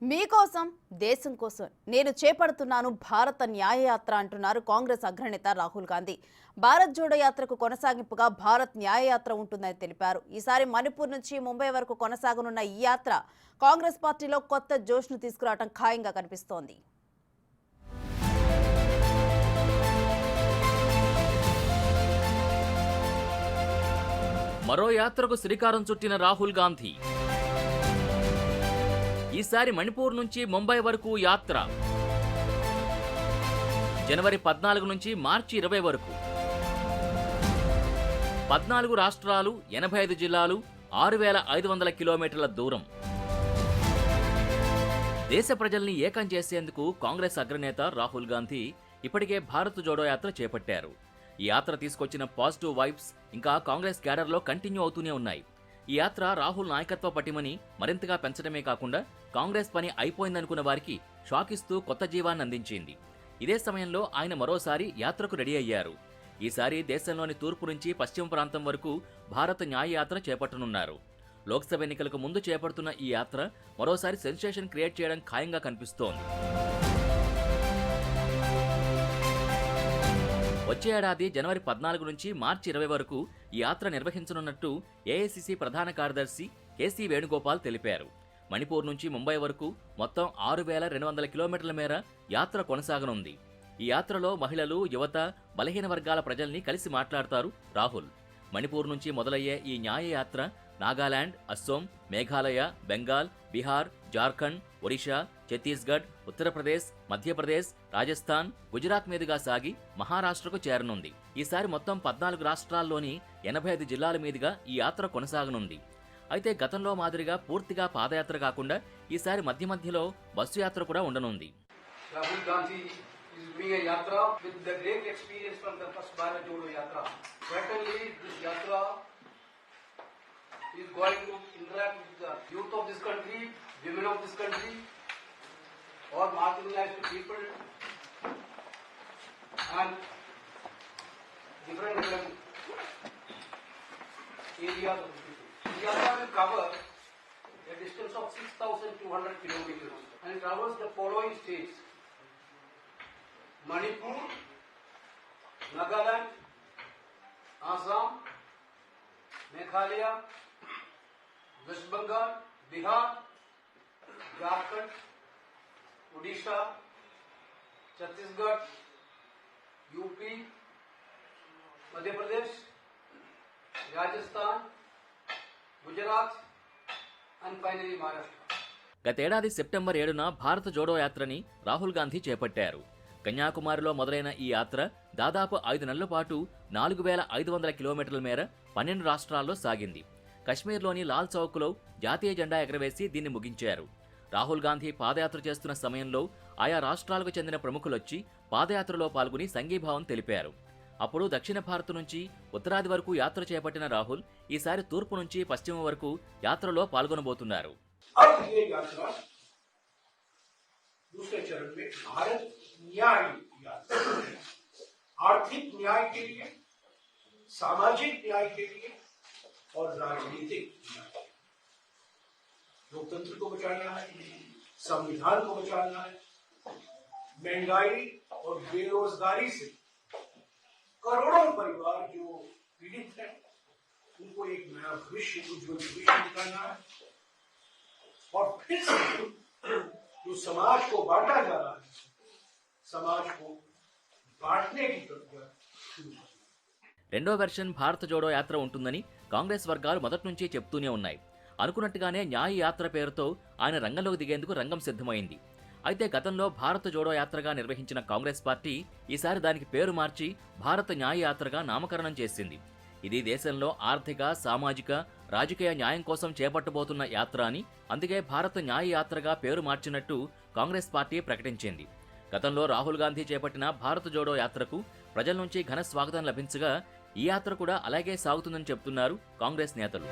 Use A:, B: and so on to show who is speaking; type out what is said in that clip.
A: మీకోసం దేశం కోసం నేను చేపడుతున్నాను భారత న్యాయయాత్ర అంటున్నారు కాంగ్రెస్ అగ్రనేత రాహుల్ గాంధీ. భారత్ జోడో యాత్రకు కొనసాగింపుగా భారత్ న్యాయయాత్ర ఉంటుందని తెలిపారు. ఈసారి మణిపూర్ నుంచి ముంబై వరకు కొనసాగనున్న ఈ యాత్ర కాంగ్రెస్ పార్టీలో కొత్త జోష్ను తీసుకురావడం ఖాయంగా కనిపిస్తోంది.
B: మరో యాత్రకు శ్రీకారం చుట్టిన రాహుల్ గాంధీ ఈసారి మణిపూర్ నుంచి ముంబై వరకు యాత్ర. జనవరి 14 నుంచి మార్చి 20 వరకు 14 రాష్ట్రాలు, 85 జిల్లాలు, 6500 కిలోమీటర్ల దూరం. దేశ ప్రజల్ని ఏకం చేసేందుకు కాంగ్రెస్ అగ్రనేత రాహుల్ గాంధీ ఇప్పటికే భారత్ జోడో యాత్ర చేపట్టారు. ఈ యాత్ర తీసుకొచ్చిన పాజిటివ్ వైబ్స్ ఇంకా కాంగ్రెస్ క్యాడర్లో కంటిన్యూ అవుతూనే ఉన్నాయి. ఈ యాత్ర రాహుల్ నాయకత్వ పటిమని మరింతగా పెంచడమే కాకుండా కాంగ్రెస్ పని అయిపోయిందనుకున్న వారికి షాక్ ఇస్తూ కొత్త జీవాన్ని అందించింది. ఇదే సమయంలో ఆయన మరోసారి యాత్రకు రెడీ అయ్యారు. ఈసారి దేశంలోని తూర్పు నుంచి పశ్చిమ ప్రాంతం వరకు భారత న్యాయ యాత్ర చేపట్టనున్నారు. లోక్సభ ఎన్నికలకు ముందు చేపడుతున్న ఈ యాత్ర మరోసారి సెన్సేషన్ క్రియేట్ చేయడం ఖాయంగా కనిపిస్తోంది. వచ్చే ఏడాది జనవరి 14 నుంచి మార్చి 20 వరకు ఈ యాత్ర నిర్వహించనున్నట్టు ఏఐసీసీ ప్రధాన కార్యదర్శి కేసీ వేణుగోపాల్ తెలిపారు. మణిపూర్ నుంచి ముంబై వరకు మొత్తం 6200 కిలోమీటర్ల మేర యాత్ర కొనసాగనుంది. ఈ యాత్రలో మహిళలు, యువత, బలహీన వర్గాల ప్రజల్ని కలిసి మాట్లాడతారు రాహుల్. మణిపూర్ నుంచి మొదలయ్యే ఈ న్యాయ యాత్ర నాగాలాండ్, అస్సోం, మేఘాలయ, బెంగాల్, బీహార్, జార్ఖండ్, ఒడిషా, ఛత్తీస్గఢ్, ఉత్తరప్రదేశ్, మధ్యప్రదేశ్, రాజస్థాన్, గుజరాత్ మీదుగా సాగి మహారాష్ట్రకు చేరనుంది. ఈసారి మొత్తం 14 రాష్ట్రాల్లోని 85 జిల్లాల మీదుగా ఈ యాత్ర కొనసాగనుంది. అయితే గతంలో మాదిరిగా పూర్తిగా పాదయాత్ర కాకుండా ఈసారి మధ్య మధ్యలో బస్సు యాత్ర కూడా ఉండనుంది.
C: Rahul Gandhi is doing a yatra with the great experience from the first Bharat Jodo Yatra. Certainly, this yatra is going to interact with the youth of this country, women of this country, or marginalized people, and different areas of the people. The yatra will cover a distance of 6,200 kilometers and covers the following states: Manipur, Nagaland, Assam, Meghalaya, West Bengal, Bihar, Jharkhand, Odisha, Chhattisgarh, UP, Madhya Pradesh, Rajasthan, Gujarat, and finally Maharashtra.
B: గతేడాది September 7న భారత జోడో యాత్రని రాహుల్ గాంధీ చేపట్టారు. కన్యాకుమారిలో మొదలైన ఈ యాత్ర దాదాపు 5 నెలల పాటు 4500 కిలోమీటర్ల మేర 12 రాష్ట్రాల్లో సాగింది. కశ్మీర్లోని లాల్ చౌక్లో జాతీయ జెండా ఎగరవేసి దీన్ని ముగించారు. రాహుల్ గాంధీ పాదయాత్ర చేస్తున్న సమయంలో ఆయా రాష్ట్రాలకు చెందిన ప్రముఖులొచ్చి పాదయాత్రలో పాల్గొని సంఘీభావం తెలిపారు. అప్పుడు దక్షిణ భారత్ నుంచి ఉత్తరాది వరకు యాత్ర చేపట్టిన రాహుల్ ఈసారి తూర్పు నుంచి పశ్చిమ వరకు యాత్రలో పాల్గొనబోతున్నారు.
D: दूसरे चरण में भारत न्याय यात्रा, आर्थिक न्याय के लिए, सामाजिक न्याय के लिए और राजनीतिक न्याय, लोकतंत्र को बचाना है, संविधान को बचाना है, महंगाई और बेरोजगारी से करोड़ों परिवार जो पीड़ित हैं उनको एक नया भविष्य, उज्जवल भविष्य दिखाना है और फिर से जो समाज को बांटा जा रहा है, समाज को बांटने की प्रक्रिया शुरू।
B: రెండో వెర్షన్ భారత జోడో యాత్ర ఉంటుందని కాంగ్రెస్ వర్గాలు మొదటి నుంచి చెప్తూనే ఉన్నాయి. అనుకున్నట్టుగానే న్యాయ యాత్ర పేరుతో ఆయన రంగంలోకి దిగేందుకు రంగం సిద్ధమైంది. అయితే గతంలో భారత జోడో యాత్రగా నిర్వహించిన కాంగ్రెస్ పార్టీ ఈసారి దానికి పేరు మార్చి భారత న్యాయ యాత్రగా నామకరణం చేసింది. ఇది దేశంలో ఆర్థిక, సామాజిక, రాజకీయ న్యాయం కోసం చేపట్టబోతున్న యాత్ర అని, అందుకే భారత న్యాయ యాత్రగా పేరు మార్చినట్టు కాంగ్రెస్ పార్టీ ప్రకటించింది. గతంలో రాహుల్ గాంధీ చేపట్టిన భారత జోడో యాత్రకు ప్రజల నుంచి ఘన స్వాగతం లభించగా ఈ యాత్ర కూడా అలాగే సాగుతుందని చెబుతున్నారు కాంగ్రెస్ నేతలు.